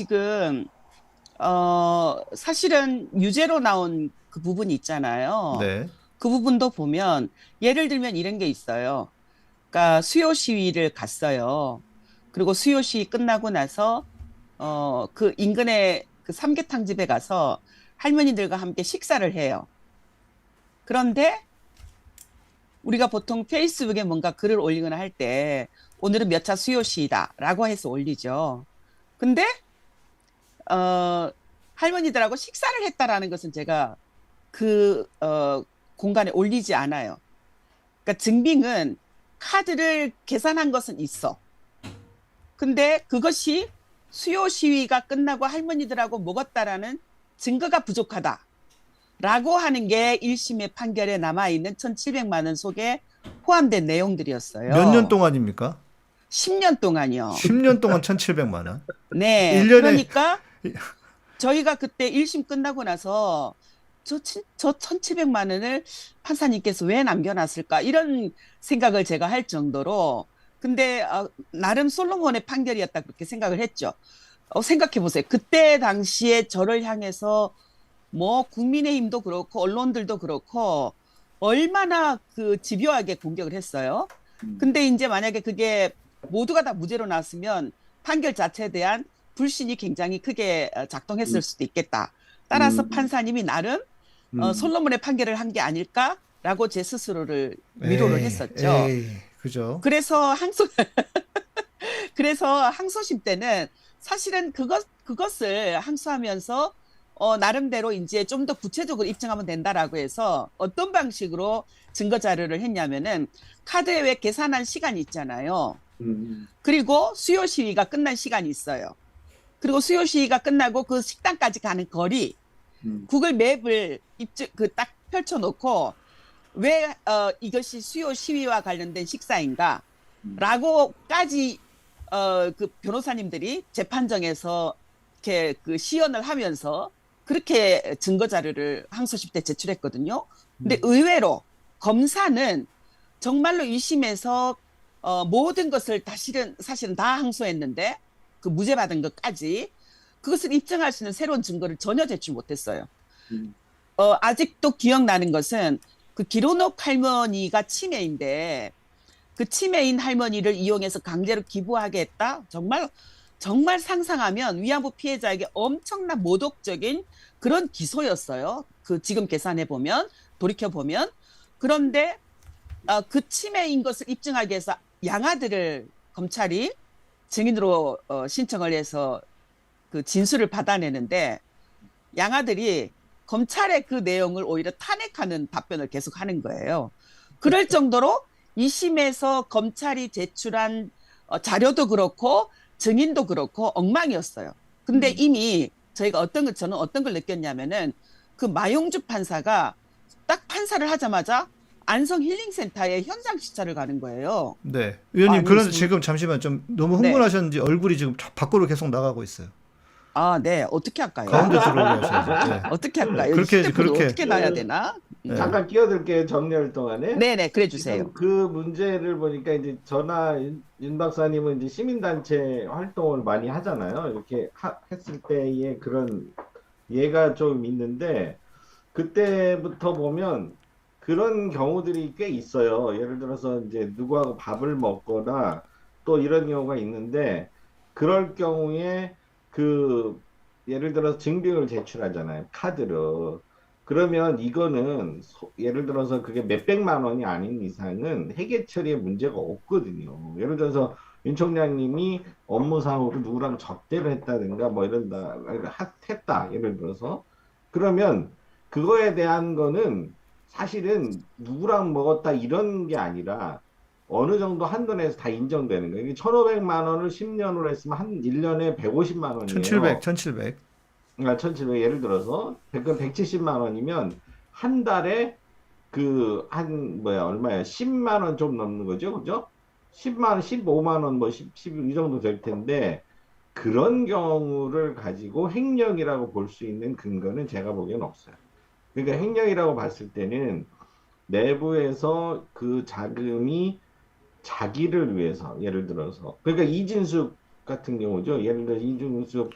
지금 사실은 유죄로 나온 그 부분이 있잖아요. 네. 그 부분도 보면 예를 들면 이런 게 있어요. 그러니까 수요 시위를 갔어요. 그리고 수요 시위 끝나고 나서 그 인근의 그 삼계탕 집에 가서 할머니들과 함께 식사를 해요. 그런데 우리가 보통 페이스북에 뭔가 글을 올리거나 할 때 오늘은 몇 차 수요 시위다라고 해서 올리죠. 근데 어, 할머니들하고 식사를 했다라는 것은 제가 그 공간에 올리지 않아요. 그러니까 증빙은 카드를 계산한 것은 있어. 근데 그것이 수요 시위가 끝나고 할머니들하고 먹었다라는 증거가 부족하다라고 하는 게 1심의 판결에 남아있는 1,700만 원 속에 포함된 몇 년 내용들이었어요. 동안입니까? 10년 동안요. 10년 동안 1,700만 원. 네. 1년에 그러니까 저희가 그때 1심 끝나고 나서 저 1,700만 원을 판사님께서 왜 남겨놨을까? 이런 생각을 제가 할 정도로, 근데, 나름 솔로몬의 판결이었다, 그렇게 생각을 했죠. 생각해 보세요. 그때 당시에 저를 향해서 뭐 국민의힘도 그렇고, 언론들도 그렇고, 얼마나 그 집요하게 공격을 했어요. 근데 이제 만약에 그게 모두가 다 무죄로 나왔으면 판결 자체에 대한 불신이 굉장히 크게 음, 작동했을 수도 있겠다. 따라서 음, 판사님이 나름 음, 솔로몬의 판결을 한 게 아닐까라고 제 스스로를 위로를 에이, 했었죠. 에이, 그죠? 그래서 그래서 항소심 때는 사실은 그것을 항소하면서 나름대로 이제 좀 더 구체적으로 입증하면 된다라고 해서 어떤 방식으로 증거 자료를 했냐면은 카드에 왜 계산한 시간이 있잖아요. 음, 그리고 수요 시위가 끝난 시간이 있어요. 그리고 수요 시위가 끝나고 그 식당까지 가는 거리, 음, 구글 맵을 입증 그 딱 펼쳐놓고 왜 이것이 수요 시위와 관련된 음, 식사인가라고까지 그 변호사님들이 재판정에서 이렇게 그 시연을 하면서 그렇게 증거 자료를 항소심 때 제출했거든요. 근데 음, 의외로 검사는 정말로 2심에서 모든 것을 사실은 다 항소했는데 그 무죄 받은 것까지 그것을 입증할 수 있는 새로운 증거를 전혀 제출 못했어요. 음, 아직도 기억나는 것은 그 기로녹 할머니가 치매인데 그 치매인 할머니를 이용해서 강제로 기부하게 했다? 정말 상상하면 위안부 피해자에게 엄청난 모독적인 그런 기소였어요. 그 지금 계산해 보면, 돌이켜 보면. 그런데 그 치매인 것을 입증하기 위해서 양아들을 검찰이 증인으로 신청을 해서 그 진술을 받아내는데 양아들이 검찰의 그 내용을 오히려 탄핵하는 답변을 계속 하는 거예요. 그럴 정도로 2심에서 검찰이 제출한 자료도 그렇고 증인도 그렇고 엉망이었어요. 근데 음. 이미 저는 어떤 걸 느꼈냐면은 그 마용주 판사가 딱 판사를 하자마자 안성 힐링센터에 현장 시찰을 가는 거예요. 네. 의원님, 아니, 그런데 지금 잠시만 좀 너무 네. 흥분하셨는지 얼굴이 지금 밖으로 계속 나가고 있어요. 네. 어떻게 할까요? 가운데 들어오게 하셔야죠. 네. 어떻게 할까요? 그렇게 해야지, 휴대폰을 그렇게. 어떻게 놔야 그, 되나? 예. 잠깐 끼어들게 정리할 동안에 네네, 그래 주세요. 지금 그 문제를 보니까 이제 저나 윤 박사님은 이제 시민단체 활동을 많이 하잖아요. 이렇게 했을 때의 그런 예가 좀 있는데 그때부터 보면 그런 경우들이 꽤 있어요. 예를 들어서 이제 누구하고 밥을 먹거나 또 이런 경우가 있는데 그럴 경우에 그 예를 들어서 증빙을 제출하잖아요. 카드로. 그러면 이거는 예를 들어서 그게 몇백만 원이 아닌 이상은 회계 처리에 문제가 없거든요. 예를 들어서 윤 총장님이 업무상으로 누구랑 접대를 했다든가 뭐 이런다 했다 예를 들어서 그러면 그거에 대한 거는 사실은 누구랑 먹었다 이런 게 아니라 어느 정도 한도 내에서 다 인정되는 거예요. 1,500만 원을 10년으로 했으면 한 1년에 150만 1,700, 원이에요. 1,700. 그러니까 1,700 예를 들어서 170만 원이면 한 달에 그 한 뭐야 얼마야 10만 원 좀 넘는 거죠. 그죠? 10만 원, 15만 원, 뭐 10이 정도 될 텐데 그런 경우를 가지고 횡령이라고 볼 수 있는 근거는 제가 보기엔 없어요. 그러니까 횡령이라고 봤을 때는 내부에서 그 자금이 자기를 위해서 예를 들어서 그러니까 이진숙 같은 경우죠. 예를 들어 이준석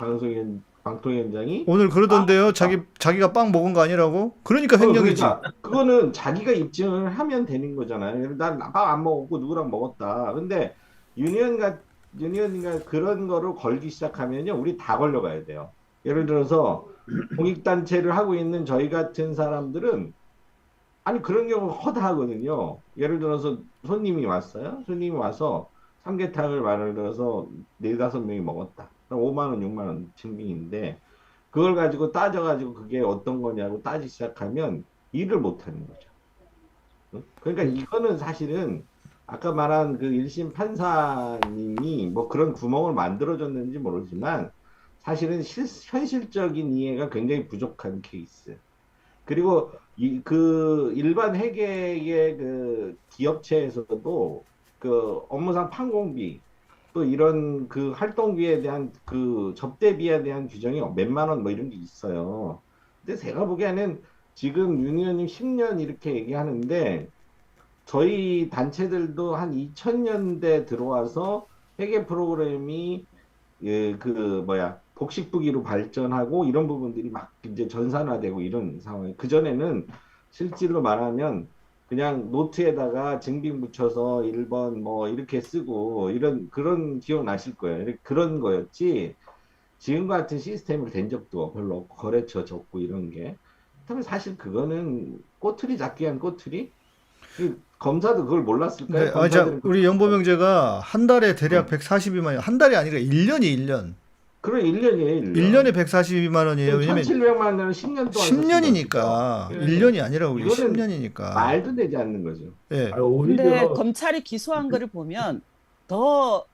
방통위원장이 오늘 그러던데요. 자기가 빵 먹은 거 아니라고? 그러니까 횡령이지. 그러니까 그거는 자기가 입증을 하면 되는 거잖아요. 난밥 안 먹었고 누구랑 먹었다. 근데 유니언가 유니언인가 그런 거를 걸기 시작하면요, 우리 다 걸려가야 돼요. 예를 들어서 공익단체를 하고 있는 저희 같은 사람들은 아니 그런 경우 허다하거든요. 예를 들어서 손님이 왔어요. 손님이 와서 삼계탕을 말을 들어서 네다섯 명이 먹었다. 그럼 5만 원, 6만 원 증빙인데 그걸 가지고 따져가지고 그게 어떤 거냐고 따지기 시작하면 일을 못 하는 거죠. 응? 그러니까 이거는 사실은 아까 말한 그 1심 판사님이 뭐 그런 구멍을 만들어줬는지 모르지만 사실은 현실적인 이해가 굉장히 부족한 케이스. 그리고 그 일반 회계의 그 기업체에서도 그 업무상 판공비 또 이런 그 활동비에 대한 그 접대비에 대한 규정이 몇만 원 뭐 이런 게 있어요. 근데 제가 보기에는 지금 윤 의원님 10년 이렇게 얘기하는데 저희 단체들도 한 2000년대 들어와서 회계 프로그램이 예, 그 뭐야 복식부기로 발전하고 이런 부분들이 막 이제 전산화되고 이런 상황이 그전에는 실질로 말하면 그냥 노트에다가 증빙 붙여서 1번 뭐 이렇게 쓰고 이런 그런 기억 나실 거예요. 그런 거였지 지금과 같은 시스템을 된 적도 별로 없고 거래처 적고 이런 게. 그다음에 사실 그거는 꼬투리 잡기 위한 꼬투리? 검사도 그걸 몰랐을까요? 네, 검사들은 우리 연보명제가 한 달에 대략 응. 142만 원, 한 달이 아니라 1년이 1년. 그런 1년이에요, 1년. 1년에 142만 원이에요. 왜냐면 1,700만 원을 10년 동안 썼던 거죠. 10년이니까. 예. 1년이 아니라 우리 이거는 10년이니까. 말도 되지 않는 거죠. 예. 아, 근데 오히려 검찰이 기소한 거를 보면 더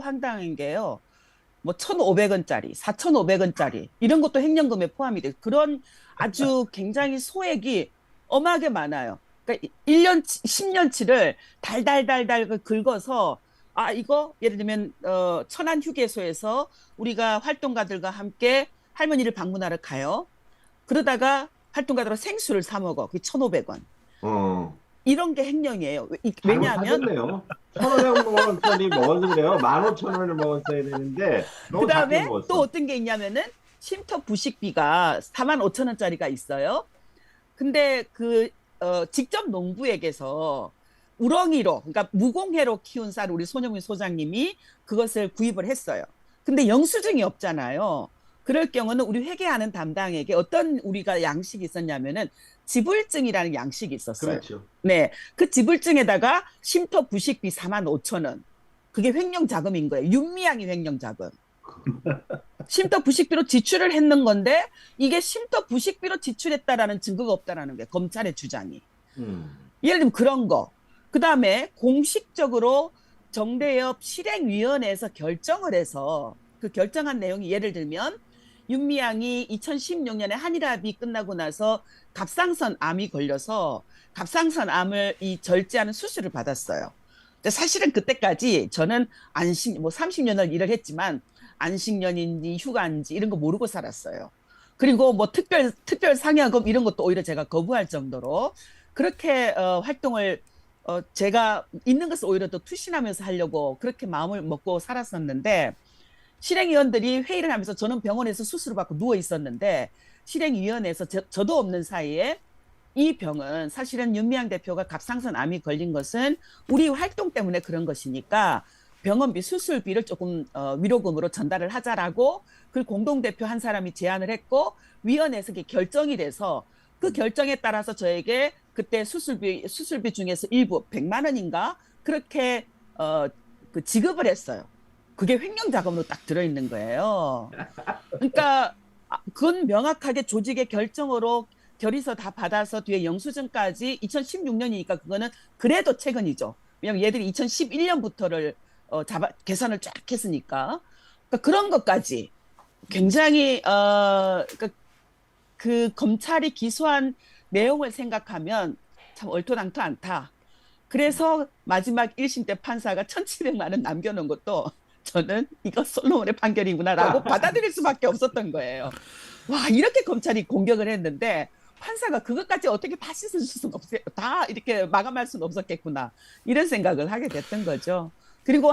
황당한 게요. 뭐 1,500원짜리, 4,500원짜리 이런 것도 횡령금에 포함이 돼. 그런 아주 굉장히 소액이 엄하게 많아요. 그러니까 1년, 10년치를 달달달달 긁어서 아 이거 예를 들면 천안 휴게소에서 우리가 활동가들과 함께 할머니를 방문하러 가요. 그러다가 활동가들과 생수를 사 먹어. 그게 1,500원. 어. 이런 게 횡령이에요. 왜냐하면 잘못하셨네요. 1,500원짜리 먹어서 그래요. 15,000원을 먹었어야 되는데 너무 작게 그다음에 먹었어. 또 어떤 게 있냐면은 쉼터 부식비가 45,000원짜리가 있어요. 근데 직접 농부에게서 우렁이로, 그러니까 무공해로 키운 쌀 우리 손영민 소장님이 그것을 구입을 했어요. 근데 영수증이 없잖아요. 그럴 경우는 우리 회계하는 담당에게 어떤 우리가 양식이 있었냐면은 지불증이라는 양식이 있었어요. 그렇죠. 네, 그 지불증에다가 쉼터 부식비 45,000원. 그게 횡령 자금인 거예요. 윤미향이 횡령 자금. 쉼터 부식비로 지출을 했는 건데 이게 쉼터 부식비로 지출했다라는 증거가 없다라는 거예요. 검찰의 주장이. 예를 들면 그런 거. 그다음에 공식적으로 정대협 실행위원회에서 결정을 해서 그 결정한 내용이 예를 들면 윤미향이 2016년에 한일합의 끝나고 나서 갑상선 암이 걸려서 갑상선 암을 절제하는 수술을 받았어요. 근데 사실은 그때까지 저는 뭐 30년을 일을 했지만 안식년인지 휴가인지 이런 거 모르고 살았어요. 그리고 뭐 특별 상여금 이런 것도 오히려 제가 거부할 정도로 그렇게 활동을 제가 있는 것을 오히려 더 투신하면서 하려고 그렇게 마음을 먹고 살았었는데 실행위원들이 회의를 하면서 저는 병원에서 수술을 받고 누워 있었는데 실행위원회에서 저도 없는 사이에 이 병은 사실은 윤미향 대표가 갑상선 암이 걸린 것은 우리 활동 때문에 그런 것이니까 병원비 수술비를 조금 위로금으로 전달을 하자라고 그 공동대표 한 사람이 제안을 했고 위원회에서 결정이 돼서 그 결정에 따라서 저에게 그때 수술비 중에서 일부 100만 원인가 그렇게 그 지급을 했어요. 그게 횡령 자금으로 딱 들어있는 거예요. 그러니까 그건 명확하게 조직의 결정으로 결의서 다 받아서 뒤에 영수증까지 2016년이니까 그거는 그래도 최근이죠. 왜냐면 얘들이 2011년부터를 계산을 쫙 했으니까. 그러니까 그런 것까지 굉장히 그러니까 그 검찰이 기소한 내용을 생각하면 참 얼토당토 않다. 그래서 마지막 1심 때 판사가 1,700만 원 남겨놓은 것도 저는 이거 솔로몬의 판결이구나라고 받아들일 수밖에 없었던 거예요. 와 이렇게 검찰이 공격을 했는데 판사가 그것까지 어떻게 다 씻을 수는 없어요. 다 이렇게 마감할 수는 없었겠구나. 이런 생각을 하게 됐던 거죠. 그리고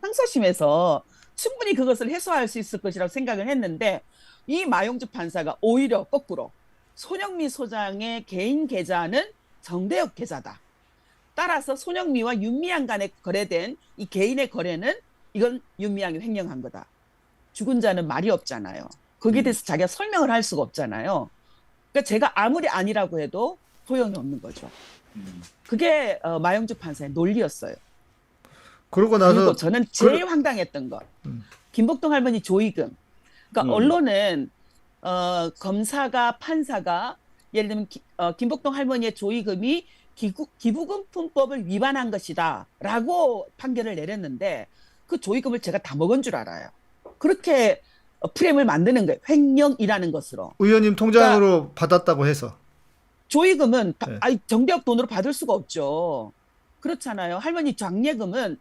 항소심에서 충분히 그것을 해소할 수 있을 것이라고 생각을 했는데 이 마용주 판사가 오히려 거꾸로 손영미 소장의 개인 계좌는 정대협 계좌다. 따라서 손영미와 윤미향 간에 거래된 이 개인의 거래는 이건 윤미향이 횡령한 거다. 죽은 자는 말이 없잖아요. 거기에 대해서 자기가 설명을 할 수가 없잖아요. 그러니까 제가 아무리 아니라고 해도 소용이 없는 거죠. 그게 마영주 판사의 논리였어요. 그러고 그리고 나서 저는 제일 황당했던 것, 김복동 할머니 조의금. 그러니까 언론은 검사가 판사가 예를 들면 김복동 할머니의 조의금이 기부금품법을 위반한 것이다라고 판결을 내렸는데 그 조의금을 제가 다 먹은 줄 알아요. 그렇게 프레임을 만드는 거예요. 횡령이라는 것으로. 의원님 통장으로 받았다고 해서. 조의금은 네. 정대협 돈으로 받을 수가 없죠. 그렇잖아요. 할머니 장례금은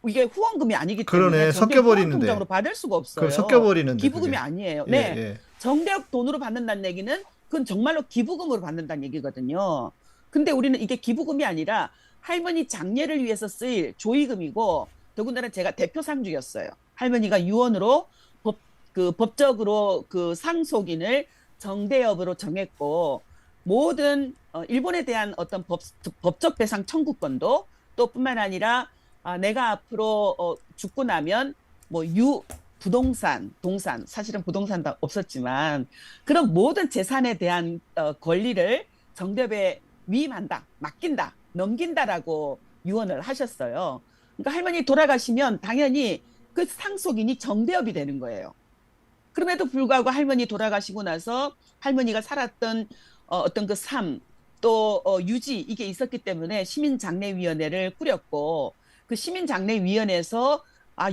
이게 후원금이 아니기 때문에 그러네. 정대협 섞여버리는데. 통장으로 받을 수가 없어요. 그럼 섞여버리는데. 기부금이 그게. 아니에요. 예, 네, 예. 정대협 돈으로 받는다는 얘기는 그건 정말로 기부금으로 받는다는 얘기거든요. 근데 우리는 이게 기부금이 아니라 할머니 장례를 위해서 쓰일 조의금이고 더군다나 제가 대표 상주였어요. 할머니가 유언으로 법적으로 그 상속인을 정대협으로 정했고 모든 일본에 대한 어떤 법적 배상 청구권도 또 뿐만 아니라 내가 앞으로 죽고 나면 뭐 부동산, 동산, 사실은 부동산 다 없었지만 그런 모든 재산에 대한 권리를 정대협에 위임한다, 맡긴다, 넘긴다라고 유언을 하셨어요. 그러니까 할머니 돌아가시면 당연히 그 상속인이 정대협이 되는 거예요. 그럼에도 불구하고 할머니 돌아가시고 나서 할머니가 살았던 어떤 그 삶, 또 유지 이게 있었기 때문에 시민장례위원회를 꾸렸고 그 시민장례위원회에서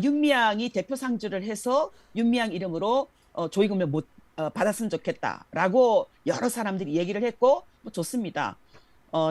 윤미향이 대표 상주를 해서 윤미향 이름으로 조의금을 못 받았으면 좋겠다라고 여러 사람들이 얘기를 했고 뭐 좋습니다.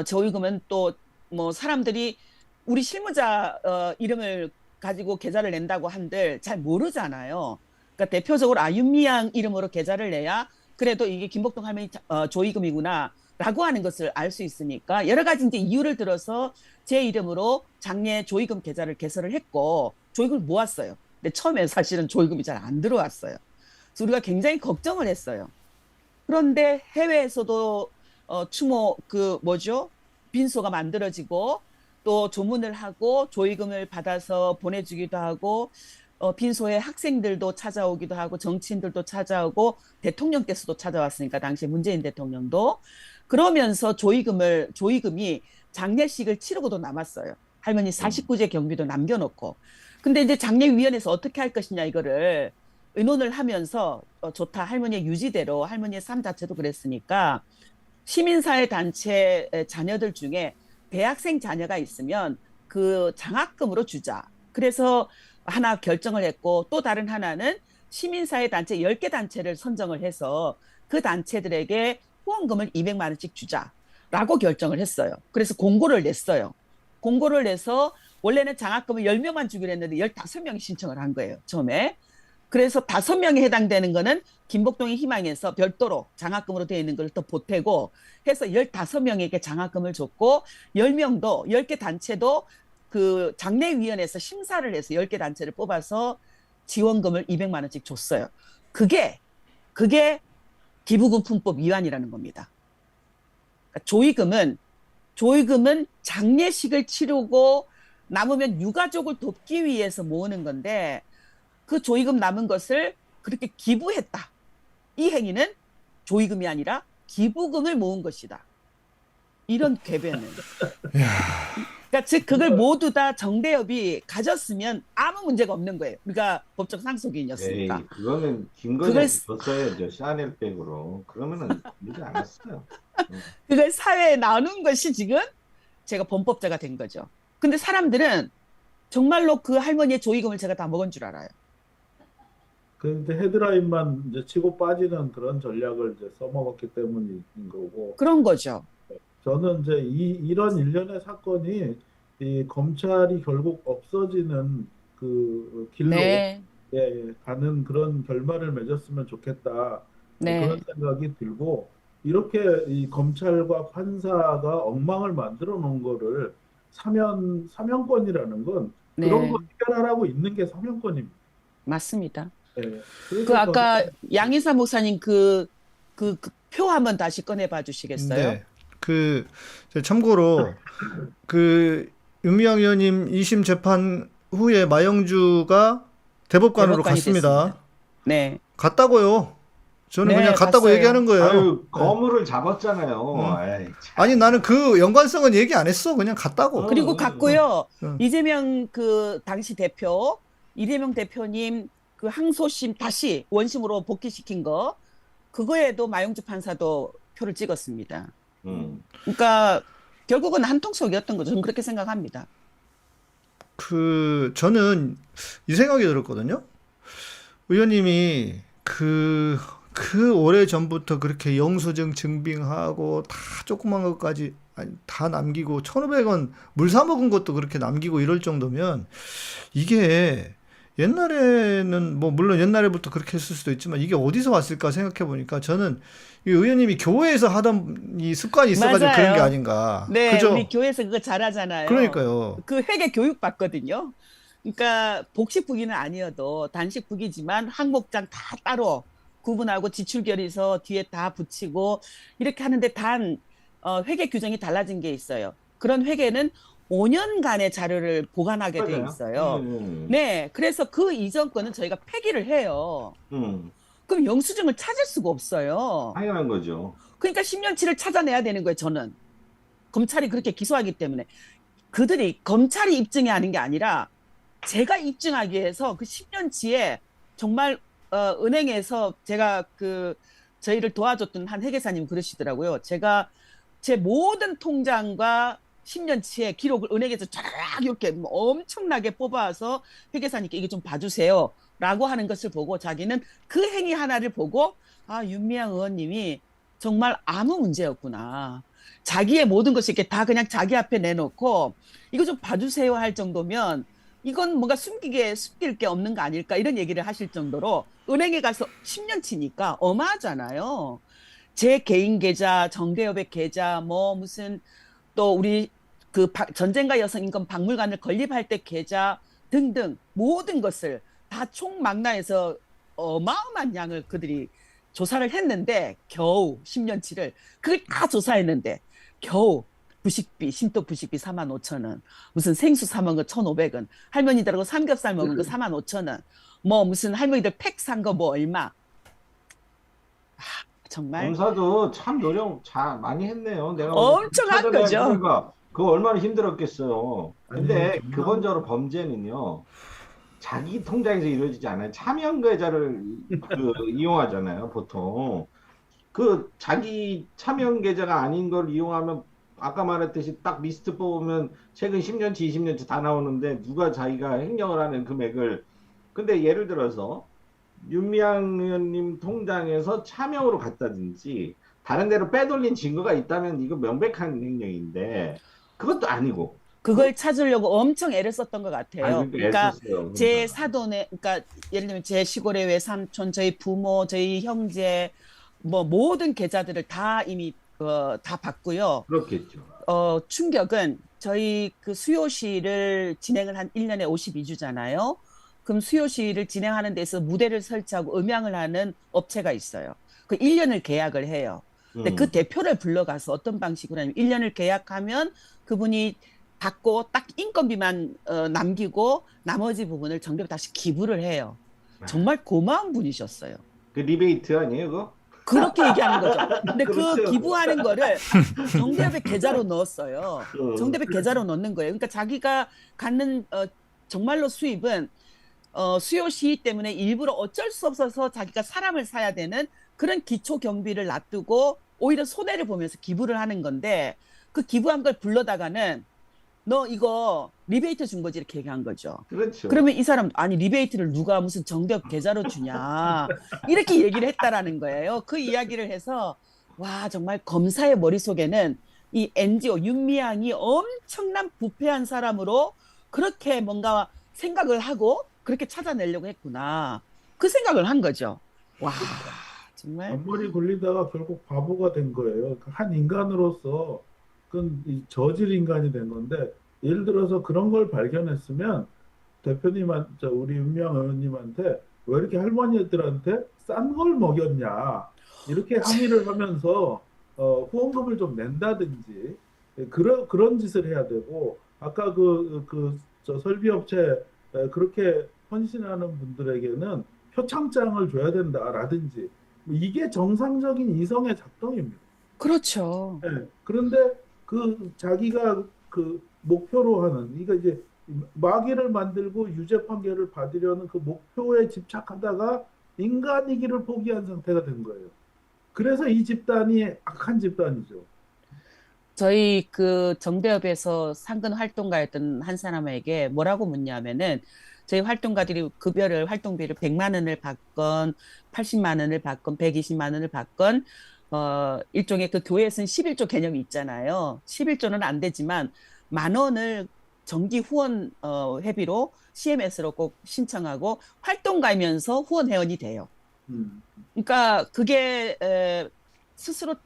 조의금은 또 뭐 사람들이 우리 실무자 이름을 가지고 계좌를 낸다고 한들 잘 모르잖아요. 그러니까 대표적으로 윤미향 이름으로 계좌를 내야 그래도 이게 김복동 할머니 조의금이구나 라고 하는 것을 알 수 있으니까 여러 가지 이제 이유를 들어서 제 이름으로 장례 조의금 계좌를 개설을 했고 조의금을 모았어요. 근데 처음에 사실은 조의금이 잘 안 들어왔어요. 그래서 우리가 굉장히 걱정을 했어요. 그런데 해외에서도 추모 빈소가 만들어지고 또 조문을 하고 조의금을 받아서 보내주기도 하고 빈소에 학생들도 찾아오기도 하고 정치인들도 찾아오고 대통령께서도 찾아왔으니까 당시 문재인 대통령도 그러면서 조의금이 장례식을 치르고도 남았어요. 할머니 49제 경비도 남겨놓고. 근데 이제 장례위원회에서 어떻게 할 것이냐 이거를 의논을 하면서 좋다. 할머니의 유지대로 할머니의 삶 자체도 그랬으니까 시민사회 단체 자녀들 중에 대학생 자녀가 있으면 그 장학금으로 주자. 그래서 하나 결정을 했고 또 다른 하나는 시민사회 단체 10개 단체를 선정을 해서 그 단체들에게 후원금을 200만 원씩 주자라고 결정을 했어요. 그래서 공고를 냈어요. 공고를 내서 원래는 장학금을 10명만 주기로 했는데 15명이 신청을 한 거예요. 처음에. 그래서 5명이 해당되는 거는 김복동의 희망에서 별도로 장학금으로 되어 있는 걸 또 보태고 해서 15명에게 장학금을 줬고 10명도 10개 단체도 그 장례위원회에서 심사를 해서 10개 단체를 뽑아서 지원금을 200만 원씩 줬어요. 그게 기부금품법 위반이라는 겁니다. 그러니까 조의금은 장례식을 치르고 남으면 유가족을 돕기 위해서 모으는 건데 그 조의금 남은 것을 그렇게 기부했다. 이 행위는 조의금이 아니라 기부금을 모은 것이다. 이런 궤변을. 그러니까 즉 그걸 모두 다 정대협이 가졌으면 아무 문제가 없는 거예요. 우리가 법적 상속인이었으니까. 에이, 그거는 김건희한테 줬어야죠. 샤넬백으로. 그러면은 문제 안 했어요. 그걸 사회에 나눈 것이 지금 제가 범법자가 된 거죠. 근데 사람들은 정말로 그 할머니의 조의금을 제가 다 먹은 줄 알아요. 그런데 헤드라인만 이제 치고 빠지는 그런 전략을 이제 써먹었기 때문인 거고. 그런 거죠. 저는 이제 이런 일련의 사건이 이 검찰이 결국 없어지는 그 길로 네. 가는 그런 결말을 맺었으면 좋겠다. 네. 그런 생각이 들고 이렇게 이 검찰과 판사가 엉망을 만들어 놓은 거를 사면권이라는 건 그런 네. 거 해결하라고 있는 게 사면권입니다. 맞습니다. 예. 그 그래서 아까 양희사 목사님 그 표 한번 다시 꺼내봐 주시겠어요? 네. 참고로 윤미향 의원님 2심 재판 후에 마영주가 대법관으로 대법관이 갔습니다. 됐습니다. 네. 갔다고요. 저는 네, 그냥 갔다고 갔어요. 얘기하는 거예요. 아유, 거물을 잡았잖아요. 에이, 참. 아니 나는 그 연관성은 얘기 안 했어. 그냥 갔다고. 그리고 갔고요. 응. 이재명 그 당시 대표, 이재명 대표님 그 항소심 다시 원심으로 복귀시킨 거, 그거에도 마영주 판사도 표를 찍었습니다. 그러니까 결국은 한통속이었던 거죠. 저는 그렇게 생각합니다. 저는 이 생각이 들었거든요. 의원님이 오래 전부터 그렇게 영수증 증빙하고 다 조그만 것까지 다 남기고 1,500원 물 사 먹은 것도 그렇게 남기고 이럴 정도면 이게 옛날에는 뭐 물론 옛날에부터 그렇게 했을 수도 있지만 이게 어디서 왔을까 생각해 보니까 저는 이 의원님이 교회에서 하던 이 습관이 있어가지고 그런 게 맞아요. 아닌가. 네, 그죠? 우리 교회에서 그거 잘하잖아요. 그러니까요. 그 회계 교육 받거든요. 그러니까 복식부기는 아니어도 단식부기지만 항목장 다 따로 구분하고 지출결의서 뒤에 다 붙이고 이렇게 하는데 회계 규정이 달라진 게 있어요. 그런 회계는 5년간의 자료를 보관하게 돼 맞아요. 있어요. 네, 그래서 그 이전 거는 저희가 폐기를 해요. 그럼 영수증을 찾을 수가 없어요. 당연한 거죠. 그러니까 10년치를 찾아내야 되는 거예요, 저는. 검찰이 그렇게 기소하기 때문에. 그들이 검찰이 입증이 하는 게 아니라 제가 입증하기 위해서 그 10년치에 정말 은행에서 제가 저희를 도와줬던 한 회계사님 그러시더라고요. 제가 제 모든 통장과 10년치의 기록을 은행에서 쫙 이렇게 엄청나게 뽑아서 회계사님께 이게 좀 봐주세요 라고 하는 것을 보고 자기는 그 행위 하나를 보고 아, 윤미향 의원님이 정말 아무 문제였구나. 자기의 모든 것을 이렇게 다 그냥 자기 앞에 내놓고 이거 좀 봐주세요 할 정도면 이건 뭔가 숨길 게 없는 거 아닐까 이런 얘기를 하실 정도로 은행에 가서 10년치니까 어마하잖아요. 제 개인 계좌, 정대협의 계좌, 뭐 무슨 또 우리 전쟁과 여성인권 박물관을 건립할 때 계좌 등등 모든 것을 다 총망라해서 어마어마한 양을 그들이 조사를 했는데 겨우 10년치를 그걸 다 조사했는데 겨우 부식비, 신도 부식비 45,000원, 무슨 생수 사 먹은 거 1,500원, 할머니들하고 삼겹살 먹은 거 45,000원, 뭐 무슨 할머니들 팩 산 거 뭐 얼마. 정말 검사도 참 노력 많이 했네요. 내가 엄청 한 거죠. 그러니까 그거 얼마나 힘들었겠어요. 근데 아니, 근본적으로 범죄는요. 자기 통장에서 이루어지지 않아요. 차명 계좌를 이용하잖아요, 보통. 자기 차명 계좌가 아닌 걸 이용하면 아까 말했듯이 딱 리스트 뽑으면 최근 10년치, 20년치 다 나오는데 누가 자기가 횡령을 하는 금액을 근데 예를 들어서 윤미향 의원님 통장에서 차명으로 갔다든지 다른 데로 빼돌린 증거가 있다면 이거 명백한 횡령인데 그것도 아니고 그걸 찾으려고 엄청 애를 썼던 것 같아요. 그러니까 애썼어요, 제 사돈의, 그러니까 예를 들면 제 시골의 외삼촌, 저희 부모, 저희 형제, 뭐 모든 계좌들을 다 이미 다 봤고요. 그렇겠죠. 충격은 저희 그 수요시를 진행을 한 1년에 52주잖아요. 그럼 수요시를 진행하는 데서 무대를 설치하고 음향을 하는 업체가 있어요. 그 1년을 계약을 해요. 근데 그 대표를 불러가서 어떤 방식으로 하냐면 1년을 계약하면 그분이 받고 딱 인건비만 남기고 나머지 부분을 정부에 다시 기부를 해요. 정말 고마운 분이셨어요. 그 리베이트 아니에요, 그거? 그렇게 얘기하는 거죠. 근데 그렇죠. 그 기부하는 거를 정대협의 계좌로 넣었어요. 정대협의 계좌로 넣는 거예요. 그러니까 자기가 갖는 정말로 수입은 수요 시위 때문에 일부러 어쩔 수 없어서 자기가 사람을 사야 되는 그런 기초 경비를 놔두고 오히려 손해를 보면서 기부를 하는 건데 그 기부한 걸 불러다가는 너 이거 리베이트 준 거지 이렇게 얘기한 거죠. 그렇죠. 그러면 이 사람 아니 리베이트를 누가 무슨 정대협 계좌로 주냐 이렇게 얘기를 했다라는 거예요. 그 이야기를 해서 와 정말 검사의 머릿속에는 이 NGO 윤미향이 엄청난 부패한 사람으로 그렇게 뭔가 생각을 하고 그렇게 찾아내려고 했구나. 그 생각을 한 거죠. 와 정말 앞머리 굴리다가 결국 바보가 된 거예요. 한 인간으로서 그건 이 저질 인간이 된 건데 예를 들어서 그런 걸 발견했으면 우리 윤미향 의원님한테 왜 이렇게 할머니들한테 싼 걸 먹였냐 이렇게 항의를 하면서 후원금을 좀 낸다든지 그런 짓을 해야 되고 아까 저 설비업체 그렇게 헌신하는 분들에게는 표창장을 줘야 된다라든지 뭐 이게 정상적인 이성의 작동입니다. 그렇죠. 예. 그런데 그 자기가 그 목표로 하는 이거 이제 마귀를 만들고 유죄 판결을 받으려는 그 목표에 집착하다가 인간이기를 포기한 상태가 된 거예요. 그래서 이 집단이 악한 집단이죠. 저희 그 정대협에서 상근 활동가였던 한 사람에게 뭐라고 묻냐면은 저희 활동가들이 급여를 활동비를 100만 원을 받건 80만 원을 받건 120만 원을 받건 일종의 그 교회에서는 11조 개념이 있잖아요. 11조는 안 되지만 만 원을 정기 후원 회비로 CMS로 꼭 신청하고 활동가이면서 후원 회원이 돼요. 음. 그러니까 그게 스스로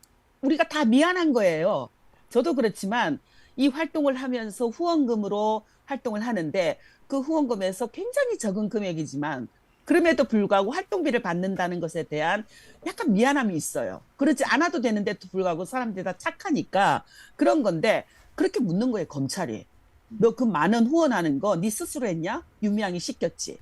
우리가 다 미안한 거예요. 저도 그렇지만 이 활동을 하면서 후원금으로 활동을 하는데 그 후원금에서 굉장히 적은 금액이지만 그럼에도 불구하고 활동비를 받는다는 것에 대한 약간 미안함이 있어요. 그러지 않아도 되는데도 불구하고 사람들이 다 착하니까 그런 건데 그렇게 묻는 거예요, 검찰이. 너 그 만 원 후원하는 거 네 스스로 했냐? 윤미향이 시켰지.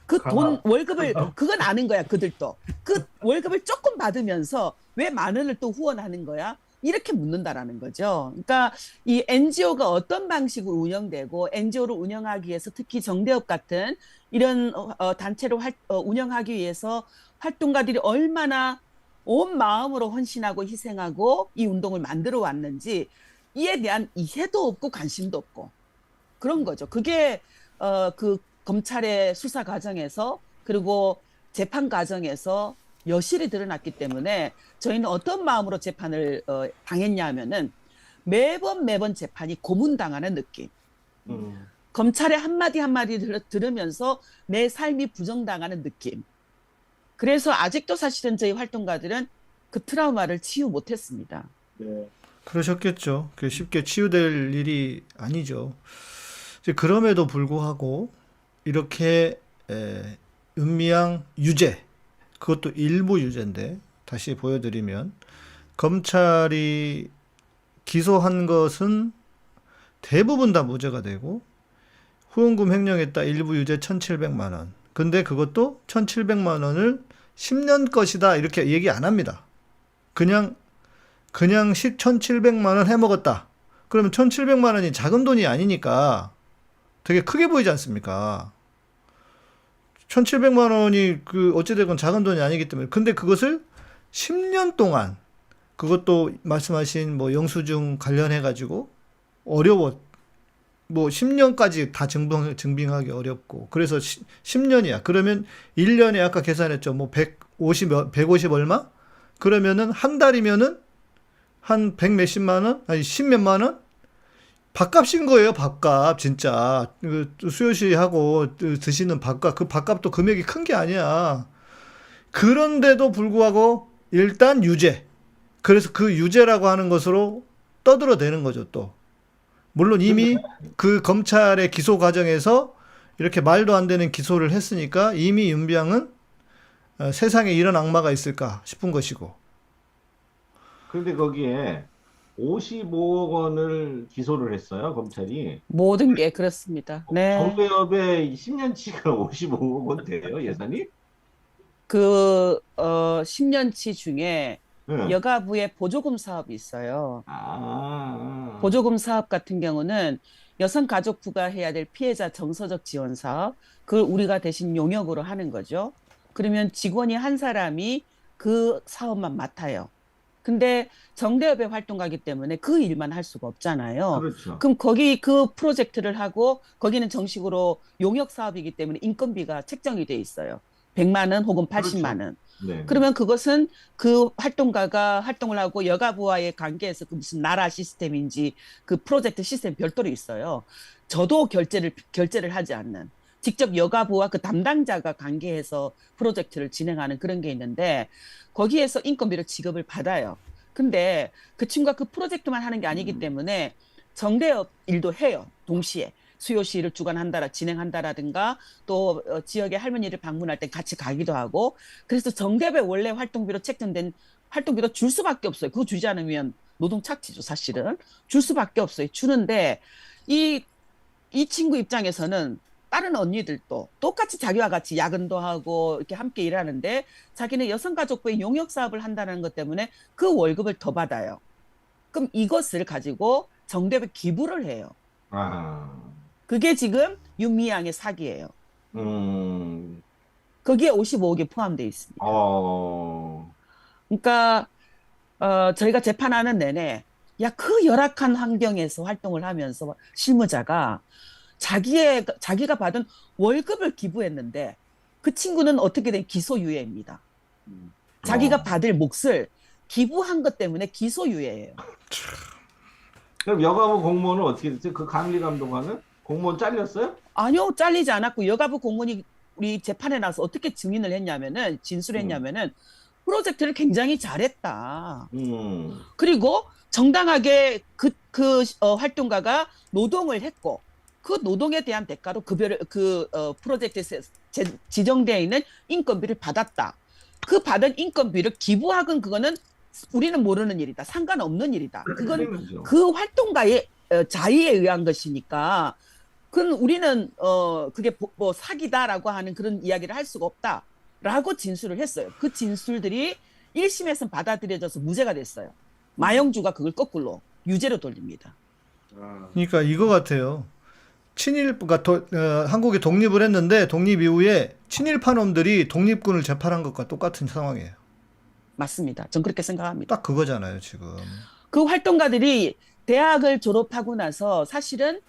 그 돈 월급을 그건 아는 거야 그들도 그 월급을 조금 받으면서 왜 만 원을 또 후원하는 거야 이렇게 묻는다라는 거죠. 그러니까 이 NGO가 어떤 방식으로 운영되고 NGO를 운영하기 위해서 특히 정대협 같은 이런 단체를 운영하기 위해서 활동가들이 얼마나 온 마음으로 헌신하고 희생하고 이 운동을 만들어 왔는지 이에 대한 이해도 없고 관심도 없고 그런 거죠. 그게 그 검찰의 수사 과정에서 그리고 재판 과정에서 여실히 드러났기 때문에 저희는 어떤 마음으로 재판을 당했냐 하면은 매번 재판이 고문당하는 느낌. 검찰의 한마디 한마디 들으면서 내 삶이 부정당하는 느낌. 그래서 아직도 사실은 저희 활동가들은 그 트라우마를 치유 못했습니다. 네. 그러셨겠죠. 그 쉽게 치유될 일이 아니죠. 이제 그럼에도 불구하고 이렇게 윤미향 유죄, 그것도 일부 유죄인데 다시 보여드리면 검찰이 기소한 것은 대부분 다 무죄가 되고 후원금 횡령했다 일부 유죄 1,700만 원. 근데 그것도 1,700만 원을 10년 것이다 이렇게 얘기 안 합니다. 그냥 1,700만 원 해먹었다. 그러면 1,700만 원이 작은 돈이 아니니까 되게 크게 보이지 않습니까? 1,700만 원이 그 어찌되건 작은 돈이 아니기 때문에 근데 그것을 10년 동안 그것도 말씀하신 뭐 영수증 관련해 가지고 어려워 뭐 10년까지 다 증빙하기 어렵고 그래서 10년이야. 그러면 1년에 아까 계산했죠. 뭐 150 얼마? 그러면은 한 달이면은 한 100 몇십만 원? 아니 10 몇만 원? 밥값인 거예요, 밥값. 진짜. 수요시하고 드시는 밥값. 그 밥값도 금액이 큰 게 아니야. 그런데도 불구하고 일단 유죄. 그래서 그 유죄라고 하는 것으로 떠들어대는 거죠, 또. 물론 이미 그 검찰의 기소 과정에서 이렇게 말도 안 되는 기소를 했으니까 이미 윤미향은 세상에 이런 악마가 있을까 싶은 것이고. 그런데 거기에 55억 원을 기소를 했어요, 검찰이. 모든 게 그렇습니다. 네. 정대협의 10년치가 55억 원 돼요, 예산이? 그 10년치 중에 네. 여가부의 보조금 사업이 있어요. 아, 보조금 사업 같은 경우는 여성가족부가 해야 될 피해자 정서적 지원 사업, 그걸 우리가 대신 용역으로 하는 거죠. 그러면 직원이 한 사람이 그 사업만 맡아요. 근데 정대협의 활동가기 때문에 그 일만 할 수가 없잖아요. 그렇죠. 그럼 거기 그 프로젝트를 하고 거기는 정식으로 용역 사업이기 때문에 인건비가 책정이 돼 있어요. 100만 원 혹은 80만 원. 네. 그러면 그것은 그 활동가가 활동을 하고 여가부와의 관계에서 그 무슨 나라 시스템인지 그 프로젝트 시스템 별도로 있어요. 저도 결제를 하지 않는 직접 여가부와 그 담당자가 관계해서 프로젝트를 진행하는 그런 게 있는데 거기에서 인건비를 지급을 받아요. 근데 그 친구가 그 프로젝트만 하는 게 아니기 때문에 정대협 일도 해요. 동시에. 수요 시위를 진행한다라든가 또 지역의 할머니를 방문할 때 같이 가기도 하고 그래서 정대배 원래 활동비로 책정된 활동비도 줄 수밖에 없어요. 그거 주지 않으면 노동 착취죠, 사실은. 줄 수밖에 없어요. 주는데 이 친구 입장에서는 다른 언니들도 똑같이 자기와 같이 야근도 하고 이렇게 함께 일하는데 자기는 여성가족부의 용역 사업을 한다는 것 때문에 그 월급을 더 받아요. 그럼 이것을 가지고 정대에 기부를 해요. 아, 그게 지금 윤미향의 사기예요. 음, 거기에 55억이 포함되어 있습니다. 어, 그러니까 저희가 재판하는 내내 야, 그 열악한 환경에서 활동을 하면서 실무자가 자기가 받은 월급을 기부했는데 그 친구는 어떻게 된 기소유예입니다. 자기가 어. 받을 몫을 기부한 것 때문에 기소유예예요. 그럼 여가부 공무원은 어떻게 됐어요? 그 감리 감독관은 공무원 잘렸어요? 아니요, 잘리지 않았고 여가부 공무원이 우리 재판에 나서 어떻게 증인을 했냐면은 진술했냐면은 프로젝트를 굉장히 잘했다. 그리고 정당하게 활동가가 노동을 했고 그 노동에 대한 대가로 급여를 프로젝트에 지정되어 있는 인건비를 받았다. 그 받은 인건비를 기부하건 그거는 우리는 모르는 일이다. 상관없는 일이다. 그건 그렇죠. 그 활동가의 자의에 의한 것이니까 그건 우리는 그게 뭐 사기다라고 하는 그런 이야기를 할 수가 없다라고 진술을 했어요. 그 진술들이 1심에서는 받아들여져서 무죄가 됐어요. 마영주가 그걸 거꾸로 유죄로 돌립니다. 아, 그러니까 이거 같아요. 친일부가 한국이 독립을 했는데 독립 이후에 친일파 놈들이 독립군을 재판한 것과 똑같은 상황이에요. 맞습니다. 전 그렇게 생각합니다. 딱 그거잖아요, 지금. 그 활동가들이 대학을 졸업하고 나서 사실은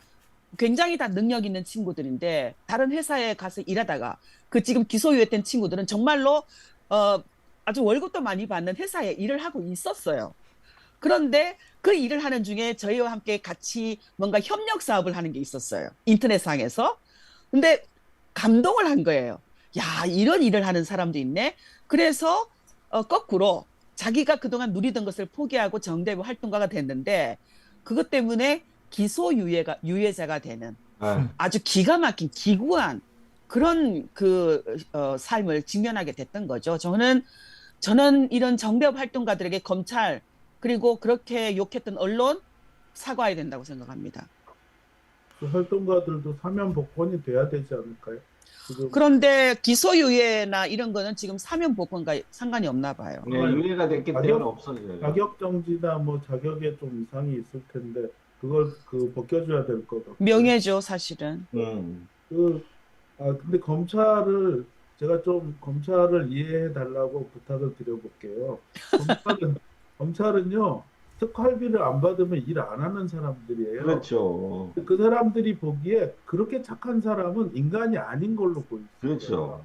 굉장히 다 능력 있는 친구들인데 다른 회사에 가서 일하다가 그 지금 기소유예된 친구들은 정말로 아주 월급도 많이 받는 회사에 일을 하고 있었어요. 그런데 그 일을 하는 중에 저희와 함께 같이 뭔가 협력 사업을 하는 게 있었어요. 인터넷상에서. 근데 감동을 한 거예요. 야, 이런 일을 하는 사람도 있네. 그래서 거꾸로 자기가 그동안 누리던 것을 포기하고 정대부 활동가가 됐는데 그것 때문에 유예자가 되는 아, 아주 기가 막힌 기구한 그런 삶을 직면하게 됐던 거죠. 저는 이런 정대부 활동가들에게 검찰 그리고 그렇게 욕했던 언론 사과해야 된다고 생각합니다. 그 활동가들도 사면 복권이 돼야 되지 않을까요? 지금 그런데 기소유예나 이런 거는 지금 사면 복권과 상관이 없나 봐요. 네, 유예가 됐기 때문에 자격- 없어져요. 자격 정지나 뭐 자격에 좀 이상이 있을 텐데 그걸 벗겨줘야 될 것 같고. 명예죠, 사실은. 근데 제가 좀 검찰을 이해해 달라고 부탁을 드려볼게요. 검찰은요, 특활비를 안 받으면 일 안 하는 사람들이에요. 그렇죠. 그 사람들이 보기에 그렇게 착한 사람은 인간이 아닌 걸로 보입니다. 그렇죠.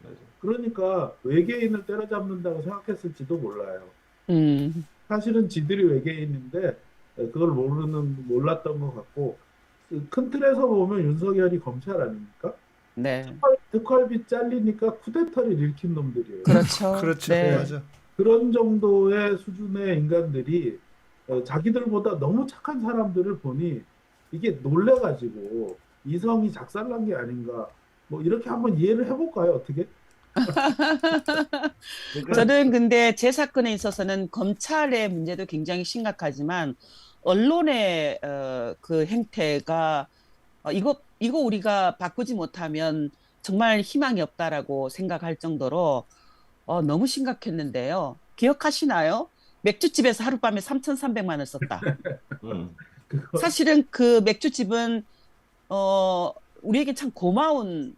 맞아요. 그러니까 외계인을 때려잡는다고 생각했을지도 몰라요. 음, 사실은 지들이 외계인인데 그걸 몰랐던 것 같고 큰 틀에서 보면 윤석열이 검찰 아닙니까? 네. 특활비 잘리니까 쿠데타를 일으킨 놈들이에요. 그렇죠. 그렇죠. 네. 맞아. 그런 정도의 수준의 인간들이 자기들보다 너무 착한 사람들을 보니 이게 놀래가지고 이성이 작살난 게 아닌가 뭐 이렇게 한번 이해를 해볼까요? 어떻게? 그러니까 저는 근데 제 사건에 있어서는 검찰의 문제도 굉장히 심각하지만 언론의 그 행태가 이거 우리가 바꾸지 못하면 정말 희망이 없다라고 생각할 정도로 너무 심각했는데요. 기억하시나요? 맥주집에서 하룻밤에 3,300만 원 썼다. 그거 사실은 그 맥주집은 우리에게 참 고마운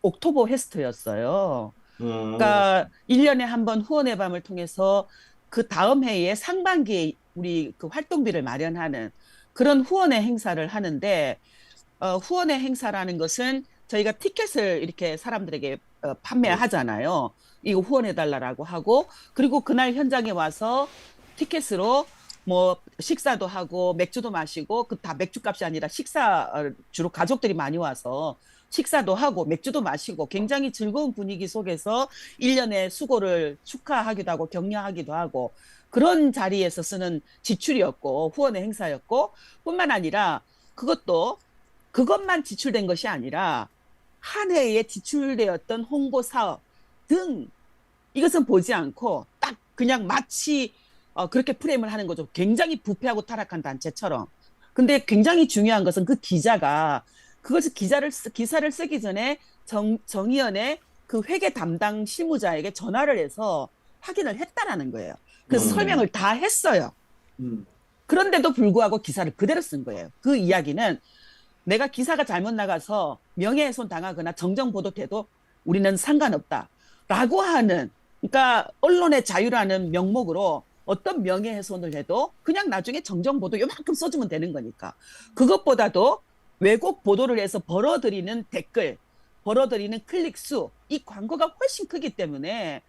옥토버 페스트였어요. 그러니까 1년에 한 번 후원의 밤을 통해서 그 다음 해에 상반기에 우리 그 활동비를 마련하는 그런 후원의 행사를 하는데 후원의 행사라는 것은 저희가 티켓을 이렇게 사람들에게 판매하잖아요. 이거 후원해달라고 하고 그리고 그날 현장에 와서 티켓으로 뭐 식사도 하고 맥주도 마시고 그 다 맥주값이 아니라 주로 가족들이 많이 와서 식사도 하고 맥주도 마시고 굉장히 즐거운 분위기 속에서 1년의 수고를 축하하기도 하고 격려하기도 하고 그런 자리에서 쓰는 지출이었고 후원의 행사였고 뿐만 아니라 그것도 그것만 지출된 것이 아니라 한 해에 지출되었던 홍보 사업 등 이것은 보지 않고 딱 그냥 마치 그렇게 프레임을 하는 거죠. 굉장히 부패하고 타락한 단체처럼. 근데 굉장히 중요한 것은 그 기자가 그것을 기사를 쓰기 전에 정의연의 그 회계 담당 실무자에게 전화를 해서 확인을 했다라는 거예요. 그래서 설명을 다 했어요. 그런데도 불구하고 기사를 그대로 쓴 거예요. 그 이야기는 내가 기사가 잘못 나가서 명예훼손 당하거나 정정 보도돼도 우리는 상관없다라고 하는, 그러니까 언론의 자유라는 명목으로 어떤 명예훼손을 해도 그냥 나중에 정정 보도 요만큼 써주면 되는 거니까. 그것보다도 왜곡 보도를 해서 벌어들이는 댓글, 벌어들이는 클릭 수, 이 광고가 훨씬 크기 때문에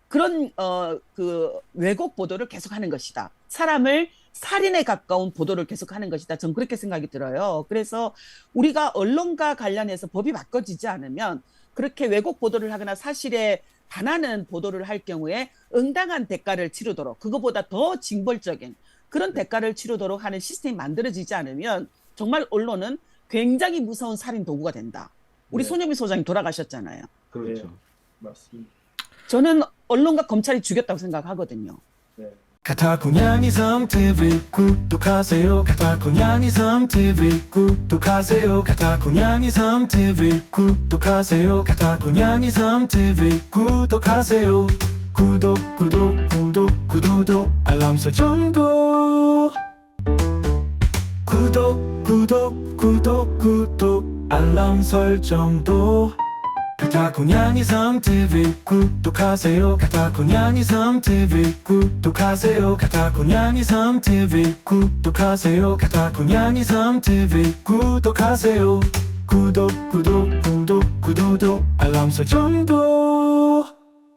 그런 그 왜곡 보도를 계속하는 것이다. 사람을 살인에 가까운 보도를 계속하는 것이다. 전 그렇게 생각이 들어요. 그래서 우리가 언론과 관련해서 법이 바꿔지지 않으면 그렇게 왜곡 보도를 하거나 사실에 반하는 보도를 할 경우에 응당한 대가를 치르도록, 그거보다 더 징벌적인 그런 대가를 치르도록 하는 시스템이 만들어지지 않으면 정말 언론은 굉장히 무서운 살인 도구가 된다. 우리 네. 손흥민 소장이 돌아가셨잖아요. 그렇죠. 네. 맞습니다. 저는 언론과 검찰이 죽였다고 생각하거든요. 네. 가타고양이성 TV 구독하세요. 가타고양이성 TV 구독하세요. 가타고양이성 TV 구독하세요. 가타고양이성 TV 구독하세요. 구독 알람 설정도 구독 알람 설정도 가타고양이성 TV 구독하세요. 가타고양이성 TV 구독하세요. 가타고양이성 TV 구독하세요. 가타고양이성 TV 구독하세요. 구독 알람 설정도